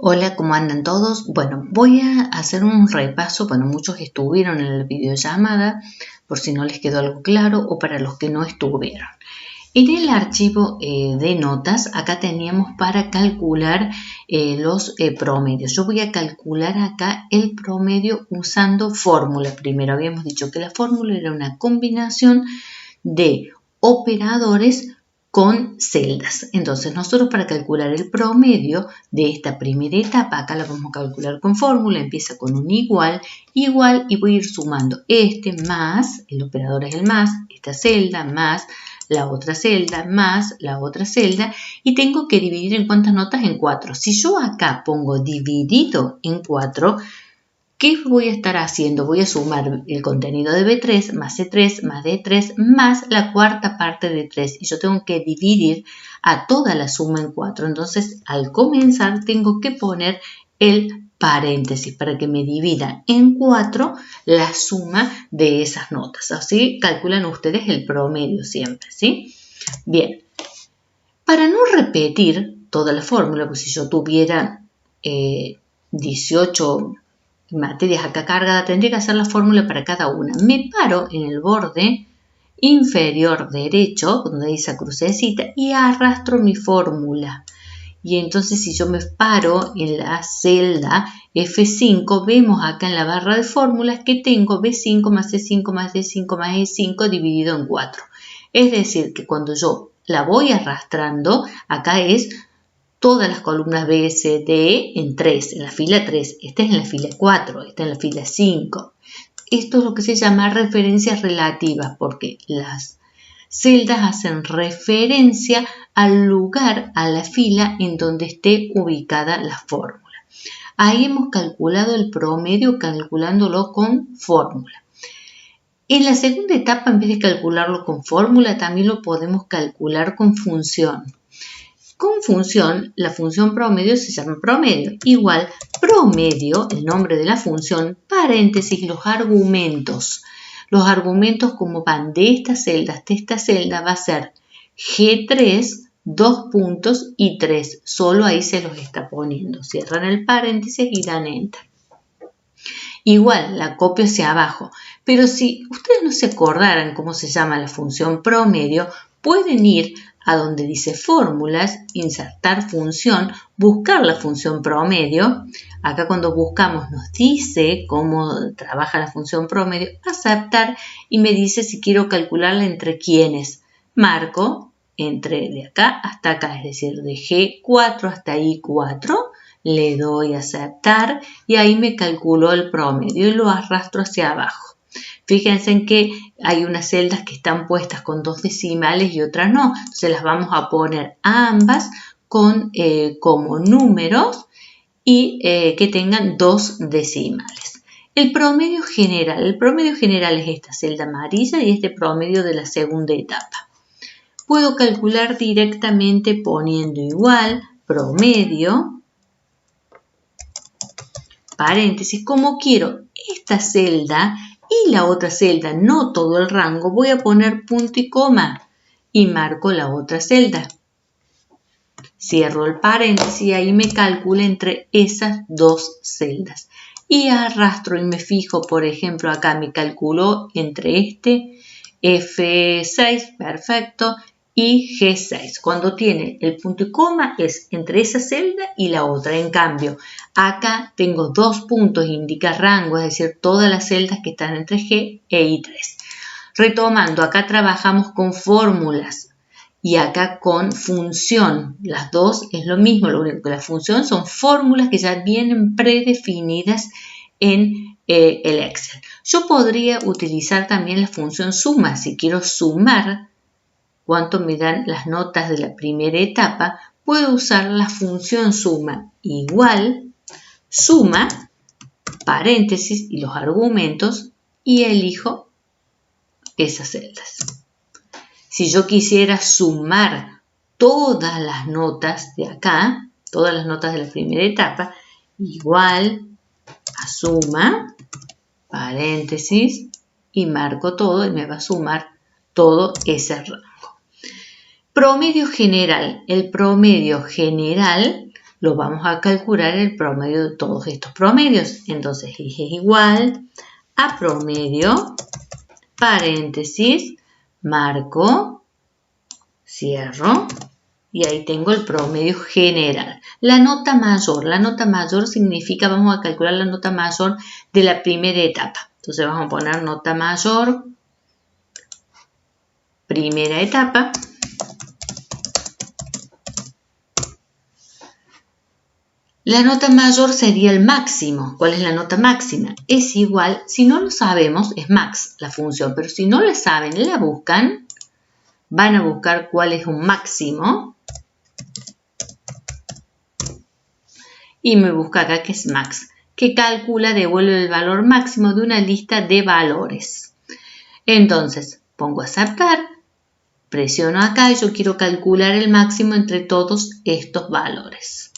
Hola, ¿cómo andan todos? Bueno, voy a hacer un repaso. Bueno, muchos estuvieron en la videollamada, por si no les quedó algo claro o para los que no estuvieron. En el archivo de notas, acá teníamos para calcular los promedios. Yo voy a calcular acá el promedio usando fórmula. Primero habíamos dicho que la fórmula era una combinación de operadores con celdas. Entonces nosotros para calcular el promedio de esta primera etapa, acá la vamos a calcular con fórmula, empieza con un igual, igual y voy a ir sumando este más, el operador es el más, esta celda más la otra celda más la otra celda y tengo que dividir en cuántas notas, en 4. Si yo acá pongo dividido en 4, ¿qué voy a estar haciendo? Voy a sumar el contenido de B3 más C3 más D3 más la cuarta parte de 3 y yo tengo que dividir a toda la suma en 4. Entonces, al comenzar tengo que poner el paréntesis para que me divida en 4 la suma de esas notas. Así calculan ustedes el promedio siempre, ¿sí? Bien, para no repetir toda la fórmula, pues si yo tuviera 18 materias acá cargadas, tendría que hacer la fórmula para cada una. Me paro en el borde inferior derecho, donde dice esa crucecita, y arrastro mi fórmula. Y entonces si yo me paro en la celda F5, vemos acá en la barra de fórmulas que tengo B5 más C5 más D5 más E5 dividido en 4. Es decir, que cuando yo la voy arrastrando, acá es todas las columnas B, C, D en 3, en la fila 3. Esta es en la fila 4, esta en la fila 5. Esto es lo que se llama referencias relativas, porque las celdas hacen referencia al lugar, a la fila en donde esté ubicada la fórmula. Ahí hemos calculado el promedio calculándolo con fórmula. En la segunda etapa, en vez de calcularlo con fórmula, también lo podemos calcular con función. Con función, la función promedio se llama promedio. Igual, promedio, el nombre de la función, paréntesis, los argumentos. Los argumentos como van de esta celda hasta esta celda va a ser G3, 2 puntos y 3. Solo ahí se los está poniendo. Cierran el paréntesis y dan enter. Igual, la copio hacia abajo. Pero si ustedes no se acordaran cómo se llama la función promedio, pueden ir a donde dice fórmulas, insertar función, buscar la función promedio. Acá cuando buscamos nos dice cómo trabaja la función promedio, aceptar y me dice si quiero calcularla entre quiénes. Marco entre de acá hasta acá, es decir, de G4 hasta I4. Le doy a aceptar y ahí me calculó el promedio y lo arrastro hacia abajo. Fíjense en que hay unas celdas que están puestas con 2 decimales y otras no. Entonces las vamos a poner a ambas como números y que tengan 2 decimales. El promedio general es esta celda amarilla y este promedio de la segunda etapa. Puedo calcular directamente poniendo igual promedio, paréntesis, como quiero esta celda y la otra celda, no todo el rango, voy a poner punto y coma y marco la otra celda. Cierro el paréntesis y ahí me calcula entre esas 2 celdas. Y arrastro y me fijo, por ejemplo, acá me calculó entre este F6, perfecto, y G6. Cuando tiene el punto y coma es entre esa celda y la otra. En cambio, acá tengo 2 puntos, indica rango, es decir, todas las celdas que están entre G e I3. Retomando, acá trabajamos con fórmulas y acá con función. Las dos es lo mismo, lo único que la función son fórmulas que ya vienen predefinidas en el Excel. Yo podría utilizar también la función suma. Si quiero sumar cuánto me dan las notas de la primera etapa, puedo usar la función suma igual, suma, paréntesis y los argumentos y elijo esas celdas. Si yo quisiera sumar todas las notas de acá, todas las notas de la primera etapa, igual a suma, paréntesis y marco todo y me va a sumar todo ese rango. Promedio general. El promedio general lo vamos a calcular el promedio de todos estos promedios. Entonces es igual a promedio, paréntesis, marco, cierro, y ahí tengo el promedio general. La nota mayor significa, vamos a calcular la nota mayor de la primera etapa. Entonces vamos a poner nota mayor, primera etapa. La nota mayor sería el máximo. ¿Cuál es la nota máxima? Es igual, si no lo sabemos, es max la función, pero si no la saben, la buscan, van a buscar cuál es un máximo y me busca acá que es max, que calcula, devuelve el valor máximo de una lista de valores. Entonces, pongo aceptar, presiono acá y yo quiero calcular el máximo entre todos estos valores.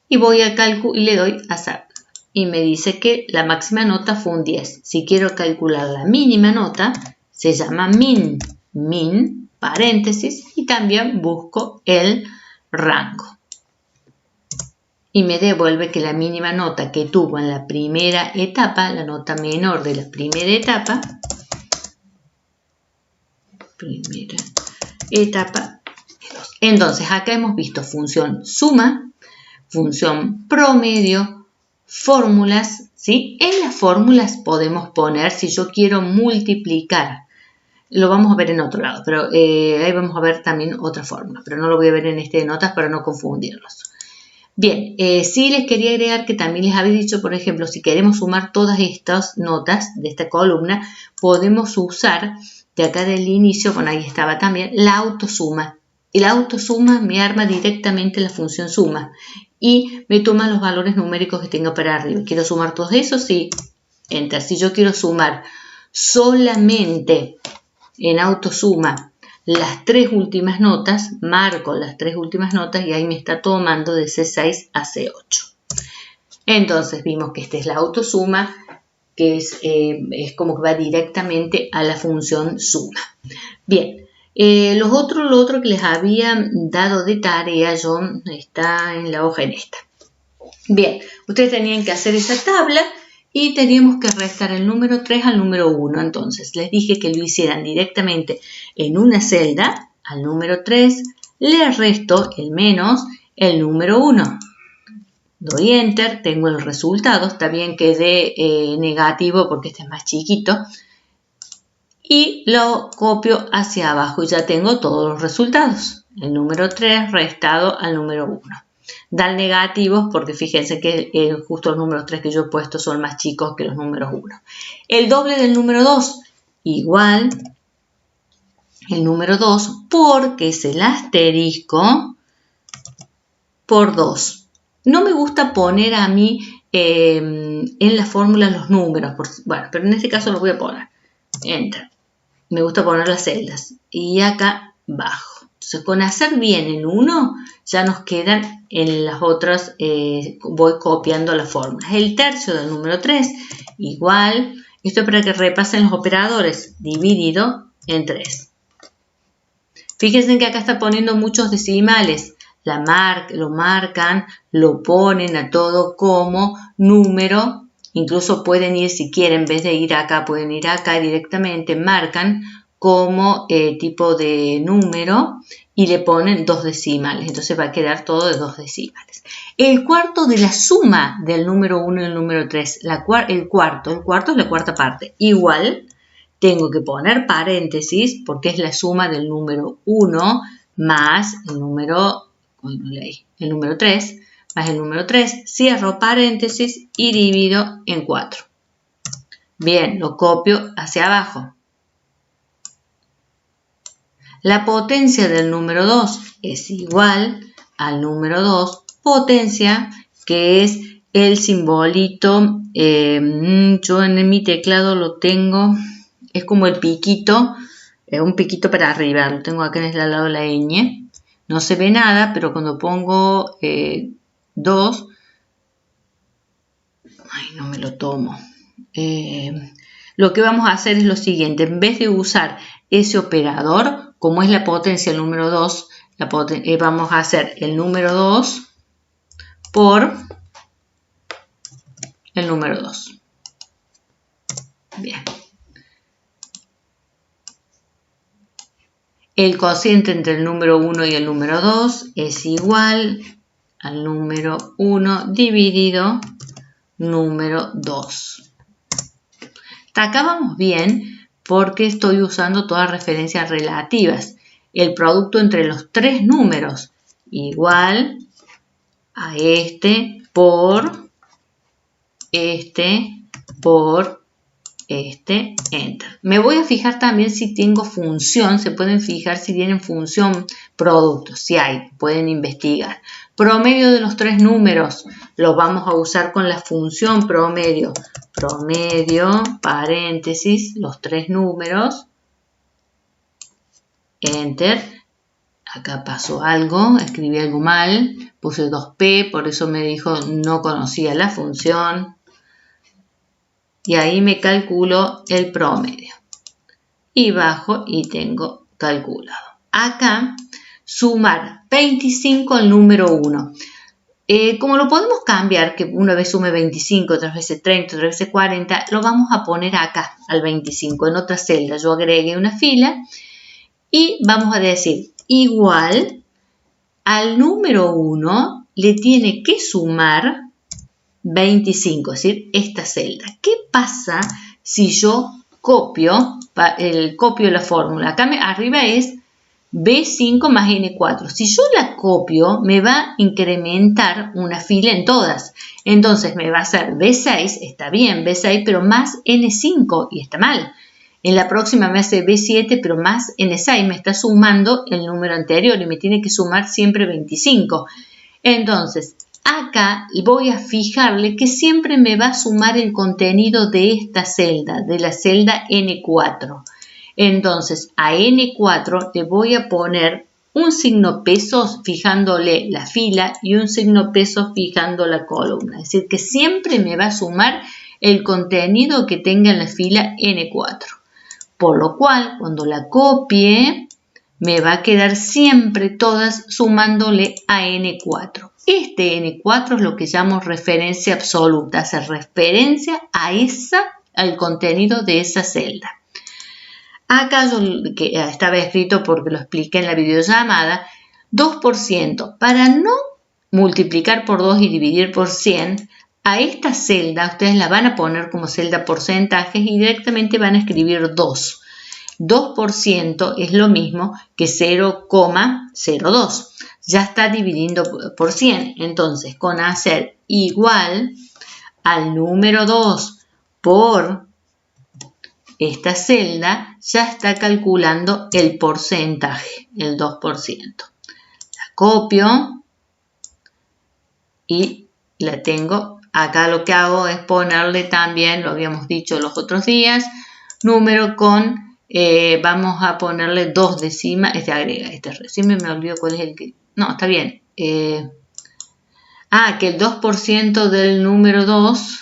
Y voy a calcular y le doy aceptar. Y me dice que la máxima nota fue un 10. Si quiero calcular la mínima nota, se llama min. Min, paréntesis, y también busco el rango. Y me devuelve que la mínima nota que tuvo en la primera etapa, la nota menor de la primera etapa, Entonces, acá hemos visto función suma, función promedio, fórmulas, ¿sí? En las fórmulas podemos poner, si yo quiero multiplicar, lo vamos a ver en otro lado, pero ahí vamos a ver también otra fórmula, pero no lo voy a ver en este de notas para no confundirlos. Bien, sí les quería agregar que también les había dicho, por ejemplo, si queremos sumar todas estas notas de esta columna, podemos usar de acá del inicio, bueno, ahí estaba también, la autosuma. Y la autosuma me arma directamente la función suma y me toma los valores numéricos que tengo para arriba. ¿Quiero sumar todos esos? Sí, enter. Si yo quiero sumar solamente en autosuma las tres últimas notas, marco las tres últimas notas y ahí me está tomando de C6 a C8. Entonces vimos que esta es la autosuma, que es como que va directamente a la función suma. Bien, lo otro que les había dado de tarea yo está en la hoja en esta. Bien, ustedes tenían que hacer esa tabla y teníamos que restar el número 3 al número 1. Entonces les dije que lo hicieran directamente en una celda al número 3, le resto el menos el número 1. Doy enter, tengo el resultado, está bien que dé negativo porque este es más chiquito. Y lo copio hacia abajo y ya tengo todos los resultados. El número 3 restado al número 1. Dan negativos porque fíjense que justo los números 3 que yo he puesto son más chicos que los números 1. El doble del número 2 igual el número 2 porque es el asterisco por 2. No me gusta poner a mí en la fórmula los números, bueno, pero en este caso los voy a poner. Enter. Me gusta poner las celdas y acá bajo. Entonces con hacer bien en uno ya nos quedan en las otras, voy copiando la fórmula. El tercio del número 3 igual, esto es para que repasen los operadores, dividido en 3. Fíjense que acá está poniendo muchos decimales, lo marcan, lo ponen a todo como número. Incluso pueden ir, si quieren, en vez de ir acá, pueden ir acá directamente, marcan como tipo de número y le ponen 2 decimales. Entonces va a quedar todo de 2 decimales. El cuarto de la suma del número 1 y el número 3, el cuarto es la cuarta parte. Igual tengo que poner paréntesis porque es la suma del número 1 más el número 3. Más el número 3, cierro paréntesis y divido en 4. Bien, lo copio hacia abajo. La potencia del número 2 es igual al número 2 potencia, que es el simbolito. Yo en mi teclado lo tengo, es como el piquito, un piquito para arriba. Lo tengo acá en el lado de la ñ. No se ve nada, pero cuando pongo 2, ay, no me lo tomo. Lo que vamos a hacer es lo siguiente, en vez de usar ese operador, como es la potencia el número 2, vamos a hacer el número 2 por el número 2. Bien. El cociente entre el número 1 y el número 2 es igual al número 1 dividido número 2. Hasta acá vamos bien porque estoy usando todas referencias relativas. El producto entre los tres números igual a este por este por este, enter. Me voy a fijar también si tengo función, se pueden fijar si tienen función producto, si hay, pueden investigar. Promedio de los tres números, los vamos a usar con la función promedio. Promedio, paréntesis, los tres números, enter. Acá pasó algo, escribí algo mal, puse 2p, por eso me dijo no conocía la función. Y ahí me calculo el promedio. Y bajo y tengo calculado. Acá, sumar 25 al número 1. Como lo podemos cambiar, que una vez sume 25, otras veces 30, otras veces 40, lo vamos a poner acá, al 25, en otra celda. Yo agregué una fila y vamos a decir igual al número 1 le tiene que sumar 25, es decir, esta celda. ¿Qué pasa si yo copio la fórmula? Acá arriba es B5 más N4. Si yo la copio, me va a incrementar una fila en todas. Entonces me va a hacer B6, está bien, B6, pero más N5, y está mal. En la próxima me hace B7, pero más N6, me está sumando el número anterior y me tiene que sumar siempre 25. Entonces, acá voy a fijarle que siempre me va a sumar el contenido de esta celda, de la celda N4. Entonces, a N4 le voy a poner un signo pesos fijándole la fila y un signo pesos fijando la columna. Es decir, que siempre me va a sumar el contenido que tenga en la fila N4. Por lo cual, cuando la copie, me va a quedar siempre todas sumándole a N4. Este N4 es lo que llamo referencia absoluta, hace referencia al contenido de esa celda. Acá que estaba escrito porque lo expliqué en la videollamada, 2%. Para no multiplicar por 2 y dividir por 100, a esta celda ustedes la van a poner como celda porcentajes y directamente van a escribir 2. 2% es lo mismo que 0,02. Ya está dividiendo por 100. Entonces, con hacer igual al número 2 por esta celda, ya está calculando el porcentaje, el 2%. La copio y la tengo. Acá lo que hago es ponerle también, lo habíamos dicho los otros días, número con, vamos a ponerle 2 décimas, agrega, siempre me olvido cuál es el que, no, está bien. Que el 2% del número 2,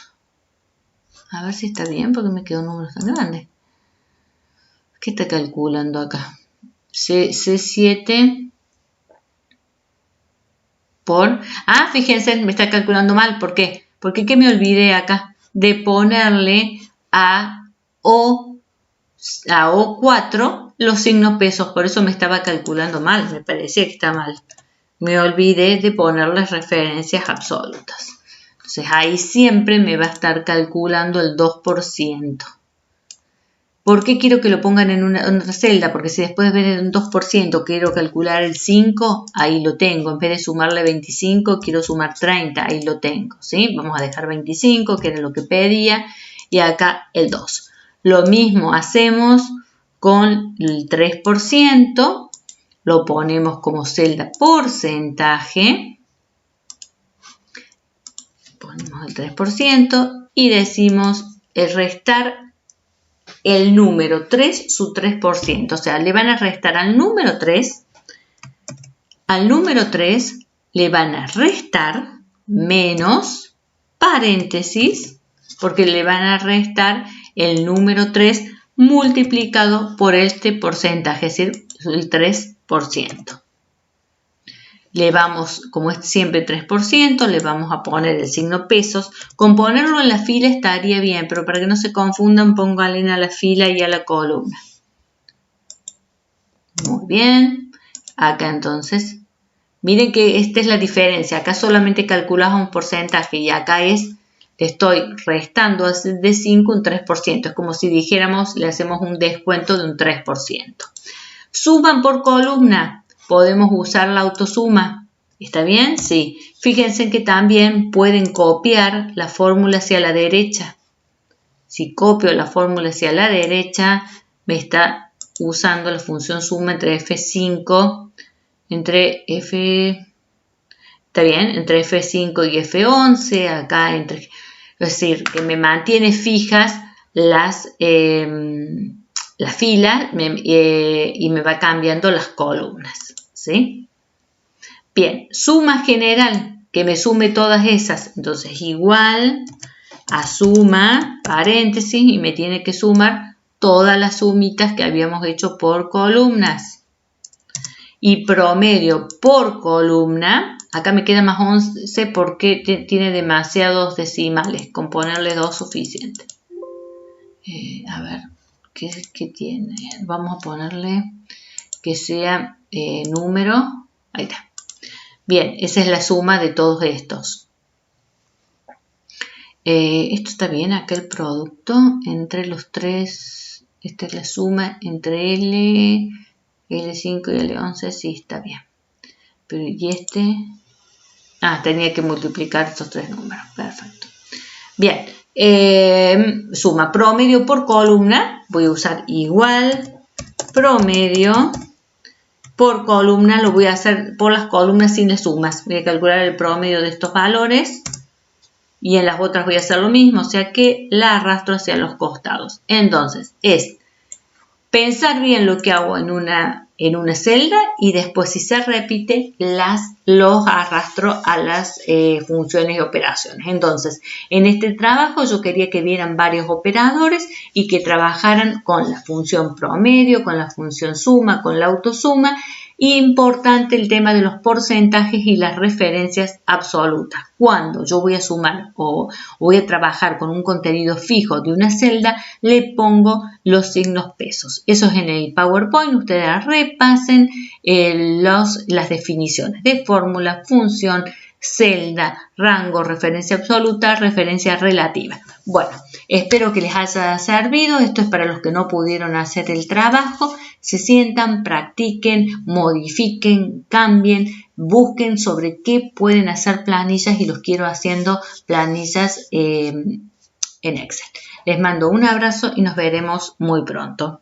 a ver si está bien porque me quedó un número tan grande. ¿Qué está calculando acá? C7 por, fíjense, me está calculando mal, ¿por qué? Porque ¿qué me olvidé acá? De ponerle a O4 los signos pesos, por eso me estaba calculando mal, me parecía que está mal. Me olvidé de ponerles referencias absolutas. Entonces ahí siempre me va a estar calculando el 2%. ¿Por qué quiero que lo pongan en otra celda? Porque si después de ver el 2% quiero calcular el 5, ahí lo tengo. En vez de sumarle 25, quiero sumar 30, ahí lo tengo, ¿sí? Vamos a dejar 25, que era lo que pedía, y acá el 2. Lo mismo hacemos con el 3%, lo ponemos como celda porcentaje, ponemos el 3% y decimos restar el número 3 su 3%, o sea, le van a restar al número 3 le van a restar menos paréntesis, porque le van a restar el número 3 multiplicado por este porcentaje, es decir, el 3%. le vamos, como es siempre 3%, le vamos a poner el signo pesos. Con ponerlo en la fila estaría bien, pero para que no se confundan, pónganle a la fila y a la columna. Muy bien. Acá entonces, miren que esta es la diferencia. Acá solamente calculas un porcentaje y acá es, le estoy restando de 5 un 3%. Es como si dijéramos, le hacemos un descuento de un 3%. Suman por columna. Podemos usar la autosuma. ¿Está bien? Sí. Fíjense que también pueden copiar la fórmula hacia la derecha. Si copio la fórmula hacia la derecha, me está usando la función suma entre F5, entre F5 y F11, acá entre, es decir, que me mantiene fijas las filas y me va cambiando las columnas, ¿sí? Bien, suma general, que me sume todas esas, entonces igual a suma, paréntesis, y me tiene que sumar todas las sumitas que habíamos hecho por columnas. Y promedio por columna, acá me queda más 11 porque tiene demasiados decimales, con ponerle 2 suficiente. A ver, ¿qué tiene? Vamos a ponerle que sea número, ahí está. Bien, esa es la suma de todos estos. Esto está bien, acá el producto entre los tres, esta es la suma entre L, L5 y L11, sí está bien. Pero y este, tenía que multiplicar estos tres números, perfecto. Bien, suma promedio por columna, voy a usar igual promedio por columna, lo voy a hacer por las columnas sin las sumas. Voy a calcular el promedio de estos valores. Y en las otras voy a hacer lo mismo, o sea que la arrastro hacia los costados. Entonces, es pensar bien lo que hago en una celda y después, si se repite, los arrastro a las funciones y operaciones. Entonces, en este trabajo yo quería que vieran varios operadores y que trabajaran con la función promedio, con la función suma, con la autosuma. Importante el tema de los porcentajes y las referencias absolutas. Cuando yo voy a sumar o voy a trabajar con un contenido fijo de una celda, le pongo los signos pesos. Eso es en el PowerPoint. Ustedes repasen las definiciones de fórmula, función, celda, rango, referencia absoluta, referencia relativa. Bueno, espero que les haya servido. Esto es para los que no pudieron hacer el trabajo. Se sientan, practiquen, modifiquen, cambien, busquen sobre qué pueden hacer planillas y los quiero haciendo planillas en Excel. Les mando un abrazo y nos veremos muy pronto.